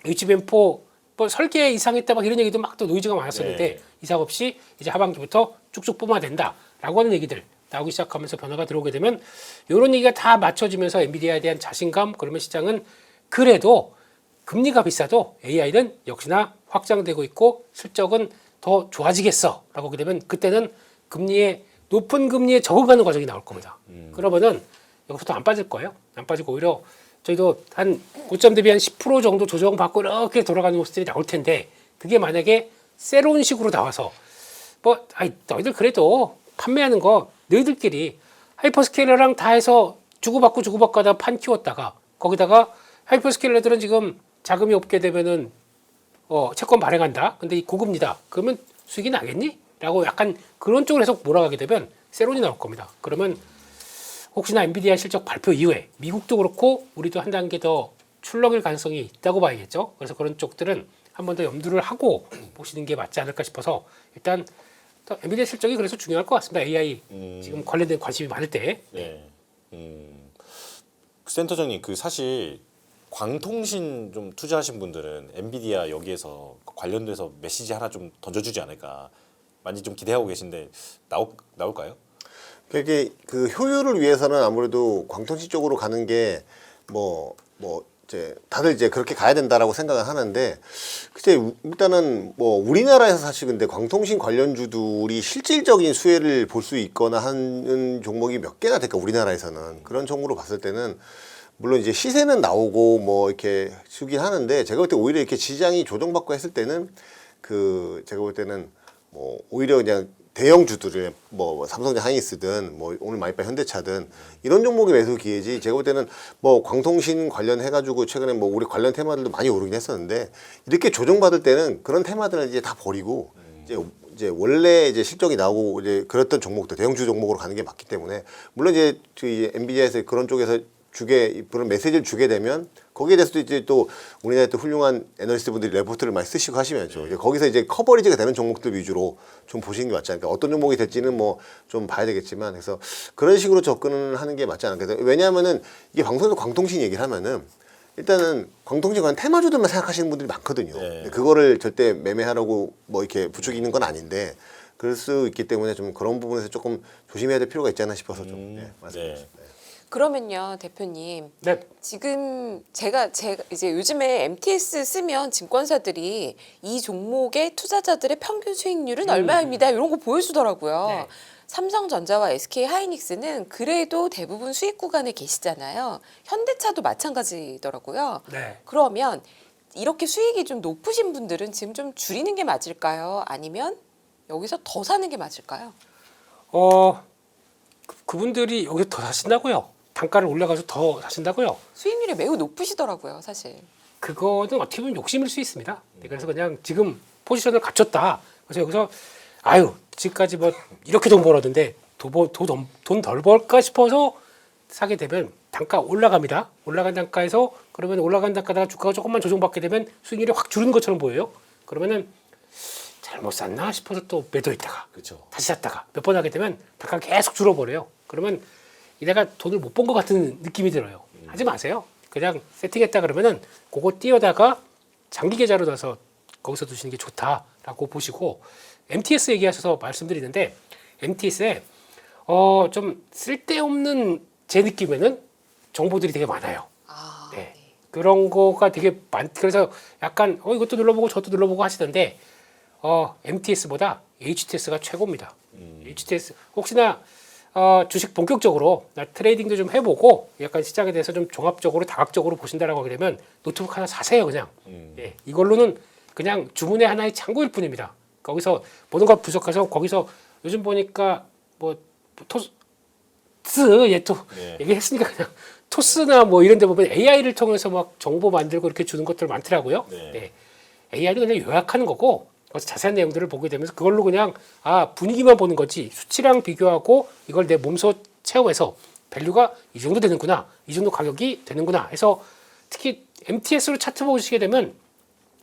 [SPEAKER 3] HBM4 뭐 설계 이상했다 막 이런 얘기도 막 또 노이즈가 많았었는데
[SPEAKER 1] 네.
[SPEAKER 3] 이상 없이 이제 하반기부터 쭉쭉 뿜어낸다라고 하는 얘기들 나오기 시작하면서 변화가 들어오게 되면 이런 얘기가 다 맞춰지면서 엔비디아에 대한 자신감, 그러면 시장은 그래도 금리가 비싸도 AI는 역시나 확장되고 있고 실적은 더 좋아지겠어라고 하게 되면 그때는 높은 금리에 적응하는 과정이 나올 겁니다. 그러면은 여기서부터 안 빠질 거예요. 안 빠지고 오히려 저희도 한 고점 대비 한 10% 정도 조정받고 이렇게 돌아가는 모습들이 나올 텐데, 그게 만약에 새로운 식으로 나와서 너희들 그래도 판매하는 거 너희들끼리 하이퍼스케일러랑 다 해서 주고받고 하다 판 키웠다가 거기다가 하이퍼스케일러들은 지금 자금이 없게 되면은 채권 발행한다. 근데 이 고금리다. 그러면 수익이 나겠니? 라고 약간 그런 쪽으로 해서 몰아가게 되면 세론이 나올 겁니다. 그러면 혹시나 엔비디아 실적 발표 이후에 미국도 그렇고 우리도 한 단계 더 출렁일 가능성이 있다고 봐야겠죠. 그래서 그런 쪽들은 한 번 더 염두를 하고 보시는 게 맞지 않을까 싶어서, 일단 엔비디아 실적이 그래서 중요할 것 같습니다. AI 지금 관련된 관심이 많을 때.
[SPEAKER 1] 네. 센터장님, 그 사실 광통신 좀 투자하신 분들은 엔비디아 여기에서 관련돼서 메시지 하나 좀 던져주지 않을까 많이 좀 기대하고 계신데 나올까요?
[SPEAKER 2] 그게 그 효율을 위해서는 아무래도 광통신 쪽으로 가는 게 이제 다들 이제 그렇게 가야 된다라고 생각을 하는데, 글쎄 일단은 뭐 우리나라에서 사실 근데 광통신 관련주들이 실질적인 수혜를 볼 수 있거나 하는 종목이 몇 개나 될까, 우리나라에서는. 그런 종목으로 봤을 때는 물론 이제 시세는 나오고 뭐 이렇게 주긴 하는데, 제가 볼 때 오히려 이렇게 시장이 조정받고 했을 때는 제가 볼 때는 뭐 오히려 그냥 대형주들의 뭐 삼성전 하이닉스든 뭐 오늘 많이 빠 현대차든 이런 종목의 매수 기회지, 제가 볼 때는 뭐 광통신 관련해가지고 최근에 뭐 우리 관련 테마들도 많이 오르긴 했었는데, 이렇게 조정받을 때는 그런 테마들을 이제 다 버리고 이제 원래 이제 실적이 나오고 이제 그랬던 종목들, 대형주 종목으로 가는 게 맞기 때문에, 물론 이제 저희 엔비디아에서 그런 쪽에서 그런 메시지를 주게 되면 거기에 대해서도 이제 또 우리나라에 또 훌륭한 애널리스트 분들이 레포트를 많이 쓰시고 하시면서 이제 거기서 이제 커버리지가 되는 종목들 위주로 좀 보시는 게 맞지 않을까. 어떤 종목이 될지는 뭐 좀 봐야 되겠지만, 그래서 그런 식으로 접근을 하는 게 맞지 않을까. 왜냐하면은 이게 방송에서 광통신 얘기를 하면은 일단은 광통신 관련 테마주들만 생각하시는 분들이 많거든요.
[SPEAKER 1] 네.
[SPEAKER 2] 그거를 절대 매매하라고 뭐 이렇게 부추기는 건 아닌데, 그럴 수 있기 때문에 좀 그런 부분에서 조금 조심해야 될 필요가 있지 않나 싶어서 좀 말씀드렸습니다.
[SPEAKER 4] 그러면요, 대표님.
[SPEAKER 3] 네.
[SPEAKER 4] 지금 제가 이제 요즘에 MTS 쓰면 증권사들이 이 종목의 투자자들의 평균 수익률은 얼마입니다, 이런 거 보여주더라고요.
[SPEAKER 3] 네.
[SPEAKER 4] 삼성전자와 SK 하이닉스는 그래도 대부분 수익 구간에 계시잖아요. 현대차도 마찬가지더라고요.
[SPEAKER 3] 네.
[SPEAKER 4] 그러면 이렇게 수익이 좀 높으신 분들은 지금 좀 줄이는 게 맞을까요? 아니면 여기서 더 사는 게 맞을까요?
[SPEAKER 3] 그분들이 여기서 더 사신다고요? 단가를 올려가서 더 사신다고요?
[SPEAKER 4] 수익률이 매우 높으시더라고요, 사실.
[SPEAKER 3] 그거는 어떻게 보면 욕심일 수 있습니다. 네, 그래서 그냥 지금 포지션을 갖췄다. 그래서 여기서 지금까지 뭐 이렇게 돈 벌었는데 돈 덜 벌까 싶어서 사게 되면 단가 올라갑니다. 올라간 단가에서 그러면 올라간 단가다가 주가가 조금만 조정받게 되면 수익률이 확 줄는 것처럼 보여요. 그러면은 잘못 샀나 싶어서 또 매도했다가
[SPEAKER 1] 그렇죠.
[SPEAKER 3] 다시 샀다가 몇 번 하게 되면 단가가 계속 줄어버려요. 그러면 내가 돈을 못 번 것 같은 느낌이 들어요. 하지 마세요. 그냥 세팅했다 그러면은 그거 띄어다가 장기 계좌로 넣어서 거기서 두시는 게 좋다라고 보시고 MTS 얘기하셔서 말씀드리는데 MTS에 좀 쓸데없는 제 느낌에는 정보들이 되게 많아요.
[SPEAKER 4] 아,
[SPEAKER 3] 네.
[SPEAKER 4] 네.
[SPEAKER 3] 그런 거가 되게 그래서 약간 이것도 눌러보고 저것도 눌러보고 하시던데 MTS보다 HTS가 최고입니다. HTS 혹시나 주식 본격적으로 나 트레이딩도 좀 해보고 약간 시장에 대해서 좀 종합적으로 다각적으로 보신다라고 하게 되면 노트북 하나 사세요 그냥. 예, 이걸로는 그냥 주문의 하나의 창구일 뿐입니다. 거기서 모든 걸 분석해서 거기서 요즘 보니까 뭐 토스 얘또
[SPEAKER 1] 네.
[SPEAKER 3] 얘기했으니까 그냥 토스나 뭐 이런 데 보면 AI를 통해서 막 정보 만들고 이렇게 주는 것들 많더라고요.
[SPEAKER 1] 네.
[SPEAKER 3] 네. AI는 그냥 요약하는 거고 그래서 자세한 내용들을 보게 되면서 그걸로 그냥 분위기만 보는 거지 수치랑 비교하고 이걸 내 몸소 체험해서 밸류가 이 정도 되는구나 이 정도 가격이 되는구나 해서 특히 MTS로 차트 보시게 되면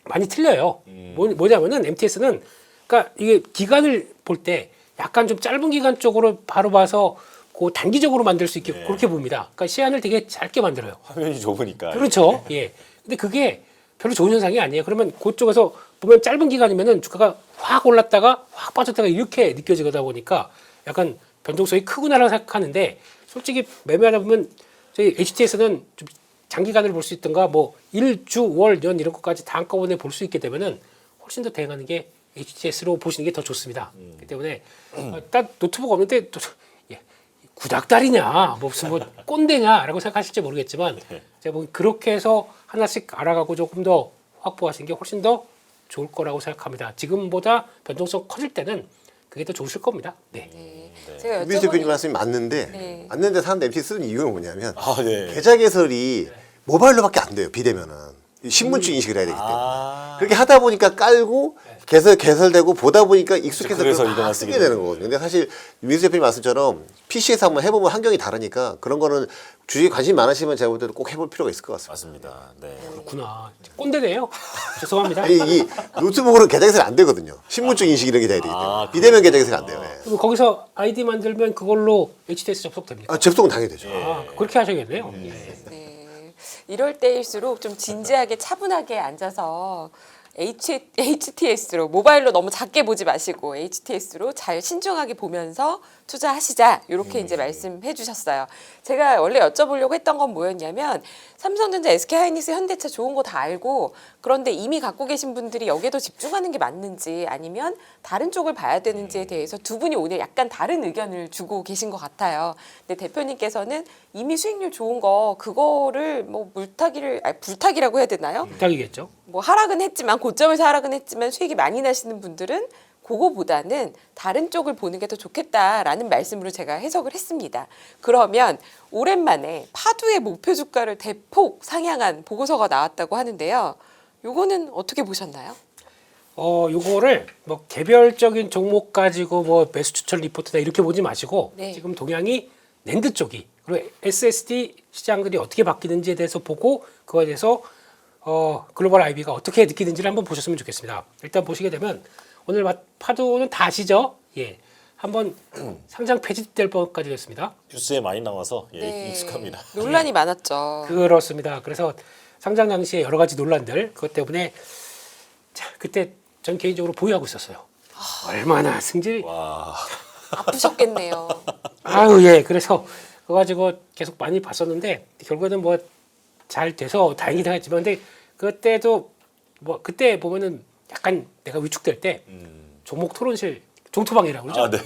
[SPEAKER 3] 많이 틀려요. 뭐냐면은 MTS는 그러니까 이게 기간을 볼 때 약간 좀 짧은 기간 쪽으로 바로 봐서 그 단기적으로 만들 수 있게
[SPEAKER 1] 네.
[SPEAKER 3] 그렇게 봅니다. 그러니까 시간을 되게 짧게 만들어요.
[SPEAKER 1] 화면이 좁으니까.
[SPEAKER 3] 그렇죠. 예. 근데 그게 별로 좋은 현상이 아니에요. 그러면 그쪽에서 보면 짧은 기간이면은 주가가 확 올랐다가 확 빠졌다가 이렇게 느껴지다 보니까 약간 변동성이 크구나라고 생각하는데 솔직히 매매하다 보면 저희 HTS는 좀 장기간을 볼 수 있던가 뭐 일주, 월, 년 이런 것까지 다 한꺼번에 볼 수 있게 되면은 훨씬 더 대응하는 게 HTS로 보시는 게 더 좋습니다. 그렇기 때문에 딱 노트북 없는데 또 구닥다리냐, 뭐 무슨 뭐 꼰대냐라고 생각하실지 모르겠지만 제가 보기 그렇게 해서 하나씩 알아가고 조금 더 확보하시는 게 훨씬 더 좋을 거라고 생각합니다. 지금보다 변동성 커질 때는 그게 더 좋으실 겁니다. 네.
[SPEAKER 4] 네. 제가
[SPEAKER 2] 유비스 대표님
[SPEAKER 4] 여쭤보니
[SPEAKER 2] 말씀이 맞는데
[SPEAKER 4] 네.
[SPEAKER 2] 맞는데 사람들 MT 쓰는 이유가 뭐냐면
[SPEAKER 1] 네.
[SPEAKER 2] 계좌 개설이 모바일로밖에 안 돼요. 비대면은 신분증 인식을 해야 되기 때문에 그렇게 하다 보니까 깔고 개설되고 보다 보니까 익숙해서
[SPEAKER 1] 그래서
[SPEAKER 2] 그걸
[SPEAKER 1] 일어날
[SPEAKER 2] 다
[SPEAKER 1] 수
[SPEAKER 2] 쓰게
[SPEAKER 1] 있게
[SPEAKER 2] 되는 거거든요. 근데 사실 유민수 대표님 말씀처럼 PC에서 한번 해보면 환경이 다르니까 그런 거는 주식에 관심이 많으시면 제가 볼 때도 꼭 해볼 필요가 있을 것 같습니다.
[SPEAKER 1] 맞습니다. 네.
[SPEAKER 3] 그렇구나. 꼰대네요. 죄송합니다.
[SPEAKER 2] 아니, 이 노트북으로는 계좌 개설이 안 되거든요. 신분증 인식 이런 게 돼야 되기 때문에
[SPEAKER 1] 아,
[SPEAKER 2] 비대면 계좌 개설이 안 돼요. 예.
[SPEAKER 3] 그럼 거기서 아이디 만들면 그걸로 HTS 접속됩니까?
[SPEAKER 2] 접속은 당연히 되죠.
[SPEAKER 3] 그렇게 하셔야겠네요. 예.
[SPEAKER 4] 네. 이럴 때일수록 좀 진지하게 차분하게 앉아서 HTS로 모바일로 너무 작게 보지 마시고 HTS로 잘 신중하게 보면서 투자하시자 이렇게 이제 말씀해 주셨어요. 제가 원래 여쭤보려고 했던 건 뭐였냐면 삼성전자, SK하이닉스, 현대차 좋은 거 다 알고 그런데 이미 갖고 계신 분들이 여기에도 집중하는 게 맞는지 아니면 다른 쪽을 봐야 되는지에 대해서 두 분이 오늘 약간 다른 의견을 주고 계신 것 같아요. 근데 대표님께서는 이미 수익률 좋은 거 그거를 뭐 불타기라고 해야 되나요?
[SPEAKER 3] 부탁이겠죠.
[SPEAKER 4] 뭐 하락은 했지만 고점에서 하락은 했지만 수익이 많이 나시는 분들은 그거보다는 다른 쪽을 보는 게 더 좋겠다라는 말씀으로 제가 해석을 했습니다. 그러면 오랜만에 파두의 목표 주가를 대폭 상향한 보고서가 나왔다고 하는데요. 요거는 어떻게 보셨나요?
[SPEAKER 3] 요거를 뭐 개별적인 종목 가지고 뭐 매수 추천 리포트나 이렇게 보지 마시고
[SPEAKER 4] 네.
[SPEAKER 3] 지금 동향이 낸드 쪽이 그리고 SSD 시장들이 어떻게 바뀌는지에 대해서 보고 그거에 대해서 글로벌 IB가 어떻게 느끼는지를 한번 보셨으면 좋겠습니다. 일단 보시게 되면 오늘 파도는 다 아시죠? 예. 한번 상장 폐지될 뻔까지 됐습니다.
[SPEAKER 1] 뉴스에 많이 나와서
[SPEAKER 4] 네.
[SPEAKER 1] 익숙합니다.
[SPEAKER 4] 논란이 많았죠.
[SPEAKER 3] 그렇습니다. 그래서 상장 당시에 여러 가지 논란들 그것 때문에 그때 전 개인적으로 보유하고 있었어요. 얼마나 승질이
[SPEAKER 1] 와.
[SPEAKER 4] 아프셨겠네요.
[SPEAKER 3] 아유 예 그래서 그거 가지고 계속 많이 봤었는데 결국에는 뭐 잘 돼서 다행이긴 했지만 근데 그때도 뭐 그때 보면은 약간 내가 위축될 때 종목 토론실 종토방이라고 그러죠.
[SPEAKER 1] 아, 네.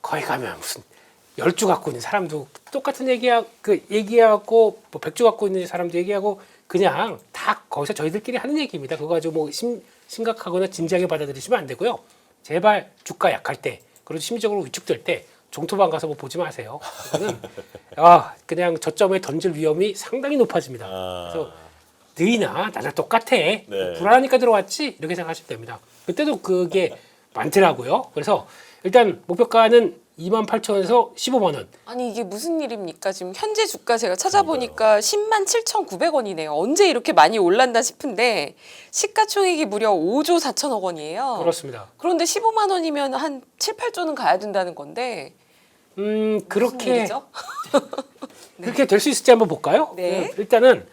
[SPEAKER 3] 거기 가면 무슨 10주 갖고 있는 사람도 똑같은 얘기하고 뭐 100주 갖고 있는 사람도 얘기하고 그냥 다 거기서 저희들끼리 하는 얘기입니다. 그거 가지고 뭐 심각하거나 진지하게 받아들이시면 안 되고요. 제발 주가 약할 때 그리고 심리적으로 위축될 때 종토방 가서 뭐 보지 마세요. 그거는 그냥 저점에 던질 위험이 상당히 높아집니다. 그래서 너희나 나나 똑같아. 불안하니까 들어왔지 이렇게 생각하시면 됩니다. 그때도 그게 많더라고요. 그래서 일단 목표가는 28,000원에서 15만 원.
[SPEAKER 4] 아니 이게 무슨 일입니까? 지금 현재 주가 제가 찾아보니까 107,900원이네요. 언제 이렇게 많이 올랐나 싶은데 시가총액이 무려 5조 4천억 원이에요.
[SPEAKER 3] 그렇습니다.
[SPEAKER 4] 그런데 15만 원이면 한 7, 8조는 가야 된다는 건데
[SPEAKER 3] 그렇게
[SPEAKER 4] 일이죠?
[SPEAKER 3] 그렇게 될 수 있을지 한번 볼까요?
[SPEAKER 4] 네.
[SPEAKER 3] 일단은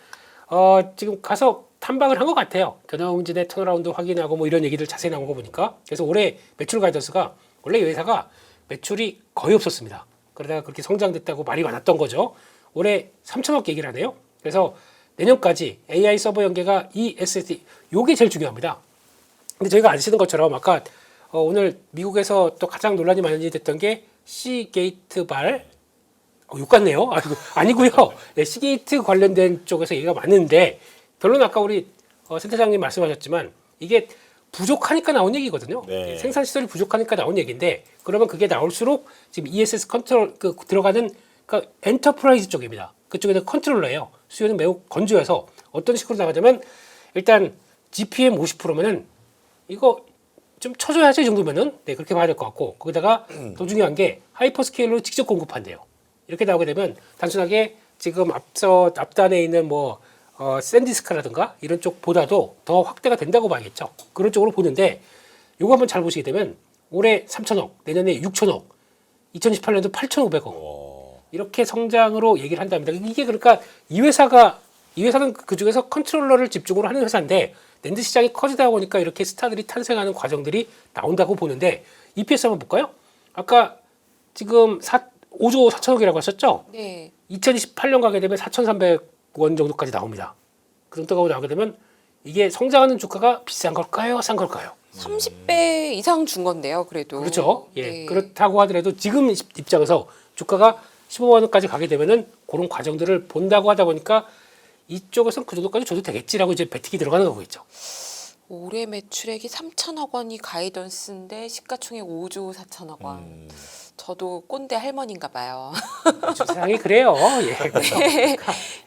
[SPEAKER 3] 지금 가서 탐방을 한 것 같아요. 전화응진의 턴어라운드 확인하고 뭐 이런 얘기들 자세히 나온 거 보니까. 그래서 올해 매출 가이던스가 원래 이 회사가 매출이 거의 없었습니다. 그러다가 그렇게 성장됐다고 말이 많았던 거죠. 올해 3천억 얘기를 하네요. 그래서 내년까지 AI 서버 연계가 이 SSD 요게 제일 중요합니다. 근데 저희가 아시는 것처럼 아까 오늘 미국에서 또 가장 논란이 많이 됐던 게 시게이트 발 욕 같네요. 아니고요. 네, 시게이트 관련된 쪽에서 얘기가 많은데 결론은 아까 우리 센터장님 말씀하셨지만 이게 부족하니까 나온 얘기거든요.
[SPEAKER 1] 네.
[SPEAKER 3] 생산 시설이 부족하니까 나온 얘기인데 그러면 그게 나올수록 지금 ESS 컨트롤 들어가는 그러니까 엔터프라이즈 쪽입니다. 그쪽에는 컨트롤러예요. 수요는 매우 건조해서 어떤 식으로 나가자면 일단 GPM 50%면은 이거 좀 쳐줘야지 이 정도면은 네, 그렇게 봐야 될 것 같고 거기다가 더 중요한 게 하이퍼스케일로 직접 공급한대요. 이렇게 나오게 되면 단순하게 지금 앞단에 있는 뭐 샌디스크라든가 이런 쪽보다도 더 확대가 된다고 봐야겠죠. 그런 쪽으로 보는데 요거 한번 잘 보시게 되면 올해 3천억, 내년에 6천억, 2018년도 8,500억 이렇게 성장으로 얘기를 한답니다. 이게 그러니까 이 회사는 그 중에서 컨트롤러를 집중으로 하는 회사인데 낸드 시장이 커지다 보니까 이렇게 스타들이 탄생하는 과정들이 나온다고 보는데 EPS 한번 볼까요? 아까 지금 5조 4천억이라고 하셨죠?
[SPEAKER 4] 네.
[SPEAKER 3] 2028년 가게 되면 4,300원 정도까지 나옵니다. 그런 떡하고 나오게 되면 이게 성장하는 주가가 비싼 걸까요? 싼 걸까요?
[SPEAKER 4] 30배 이상 준 건데요, 그래도.
[SPEAKER 3] 그렇죠. 예.
[SPEAKER 4] 네.
[SPEAKER 3] 그렇다고 하더라도 지금 입장에서 주가가 15만 원까지 가게 되면은 그런 과정들을 본다고 하다 보니까 이쪽에서는 그 정도까지 줘도 되겠지라고 이제 베팅이 들어가는 거겠죠.
[SPEAKER 4] 올해 매출액이 3천억 원이 가이던스인데 시가총액 5조 4천억 원. 저도 꼰대 할머니인가 봐요.
[SPEAKER 3] 요즘 세상이 그래요. 예.
[SPEAKER 4] 네.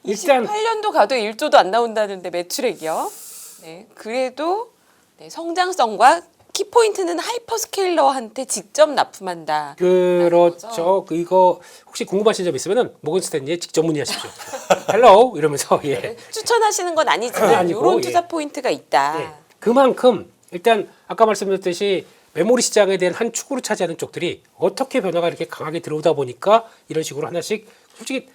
[SPEAKER 3] 일단
[SPEAKER 4] 28년도 가도 1조도 안 나온다는데 매출액이요. 네. 그래도 네, 성장성과 키포인트는 하이퍼스케일러한테 직접 납품한다.
[SPEAKER 3] 그렇죠. 이거 혹시 궁금하신 점 있으면은 모건 스탠리에 직접 문의하십시오. 헬로우 이러면서 예.
[SPEAKER 4] 추천하시는 건 아니지만
[SPEAKER 3] 아니고,
[SPEAKER 4] 이런
[SPEAKER 3] 예.
[SPEAKER 4] 투자 포인트가 있다.
[SPEAKER 3] 네. 그만큼 일단 아까 말씀드렸듯이 메모리 시장에 대한 한 축으로 차지하는 쪽들이 어떻게 변화가 이렇게 강하게 들어오다 보니까 이런 식으로 하나씩 솔직히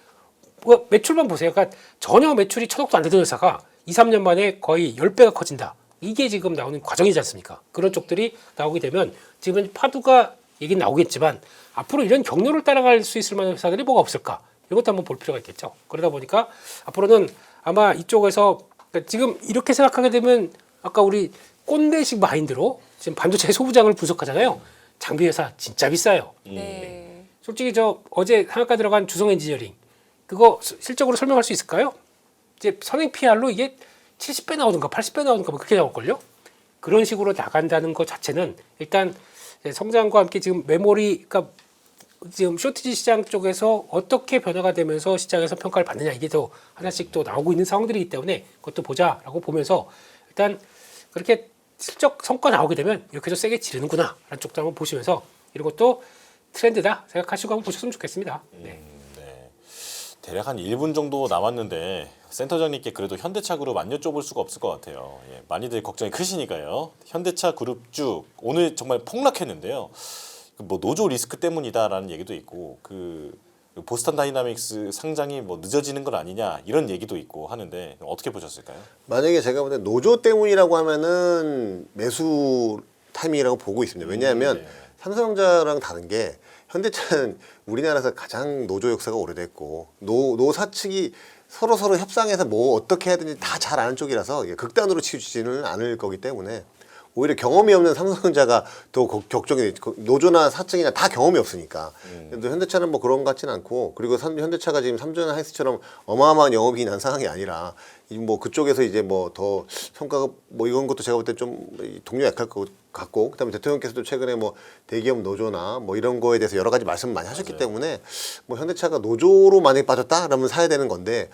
[SPEAKER 3] 뭐 매출만 보세요. 그러니까 전혀 매출이 1,000억도 안 되던 회사가 2, 3년 만에 거의 10배가 커진다. 이게 지금 나오는 과정이지 않습니까? 그런 쪽들이 나오게 되면 지금 파도가 얘기는 나오겠지만 앞으로 이런 경로를 따라갈 수 있을 만한 회사들이 뭐가 없을까? 이것도 한번 볼 필요가 있겠죠. 그러다 보니까 앞으로는 아마 이쪽에서 그러니까 지금 이렇게 생각하게 되면 아까 우리 꼰대식 마인드로 지금 반도체 소부장을 분석하잖아요. 장비 회사 진짜 비싸요.
[SPEAKER 4] 네.
[SPEAKER 3] 솔직히 저 어제 상한가 들어간 주성 엔지니어링 그거 실적으로 설명할 수 있을까요? 이제 선행 PR로 이게 70배 나오든가 80배 나오든가 뭐 그렇게 나올걸요? 그런 식으로 나간다는 것 자체는 일단 성장과 함께 지금 메모리가 지금 쇼티지 시장 쪽에서 어떻게 변화가 되면서 시장에서 평가를 받느냐 이게 또 하나씩 또 나오고 있는 상황들이기 때문에 그것도 보자라고 보면서 일단 그렇게 실적 성과 나오게 되면 이렇게 좀 세게 지르는구나 라는 쪽도 한번 보시면서 이런 것도 트렌드다 생각하시고 한번 보셨으면 좋겠습니다. 네.
[SPEAKER 1] 대략 한 1분 정도 남았는데 센터장님께 그래도 현대차 그룹 안 여쭤볼 수가 없을 것 같아요. 예, 많이들 걱정이 크시니까요. 현대차 그룹 쭉 오늘 정말 폭락했는데요. 뭐 노조 리스크 때문이다라는 얘기도 있고 그 보스턴 다이나믹스 상장이 뭐 늦어지는 건 아니냐 이런 얘기도 있고 하는데 어떻게 보셨을까요?
[SPEAKER 2] 만약에 제가 볼 때 노조 때문이라고 하면은 매수 타이밍이라고 보고 있습니다. 왜냐하면
[SPEAKER 1] 네.
[SPEAKER 2] 삼성전자랑 다른 게 현대차는 우리나라에서 가장 노조 역사가 오래됐고 노사 측이 서로 협상해서 뭐 어떻게 해야 되는지 다 잘 아는 쪽이라서 극단으로 치우치지는 않을 거기 때문에 오히려 경험이 없는 삼성전자가 더 걱정이 되지. 노조나 사측이나 다 경험이 없으니까. 근데 현대차는 뭐 그런 것 같지는 않고, 그리고 현대차가 지금 삼성전자 하이닉스처럼 어마어마한 영업이익이 난 상황이 아니라 뭐 그쪽에서 이제 뭐 더 성과가 뭐 이런 것도 제가 볼 때 좀 동료 약할 것 같고, 그다음에 대통령께서도 최근에 뭐 대기업 노조나 뭐 이런 거에 대해서 여러 가지 말씀을 많이 하셨기 때문에 뭐 현대차가 노조로 만약에 빠졌다 그러면 사야 되는 건데,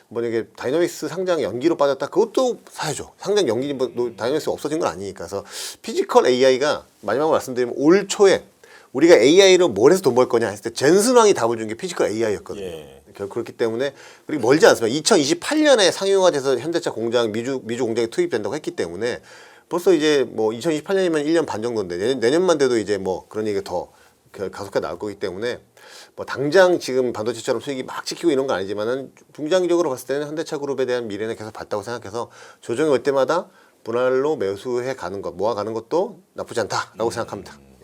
[SPEAKER 2] 만약에 다이너믹스 상장 연기로 빠졌다 그것도 사야죠. 상장 연기 뭐 다이너믹스 없어진 건 아니니까. 그래서 피지컬 AI가 마지막으로 말씀드리면 올 초에 우리가 AI로 뭘 해서 돈 벌 거냐 했을 때 젠슨왕이 답을 준 게 피지컬 AI였거든요.
[SPEAKER 1] 예.
[SPEAKER 2] 그렇기 때문에, 그리고 멀지 않습니다. 2028년에 상용화 돼서 현대차 공장 미주 공장에 투입된다고 했기 때문에 벌써 이제 뭐 2028년이면 1년 반 정도인데 내년만 돼도 이제 뭐 그런 얘기가 더 가속화 나올 거기 때문에 뭐 당장 지금 반도체처럼 수익이 막 찍히고 이런 건 아니지만은 중장기적으로 봤을 때는 현대차 그룹에 대한 미래는 계속 밝다고 생각해서 조정이 올 때마다 분할로 매수해 가는 것, 모아 가는 것도 나쁘지 않다라고 생각합니다.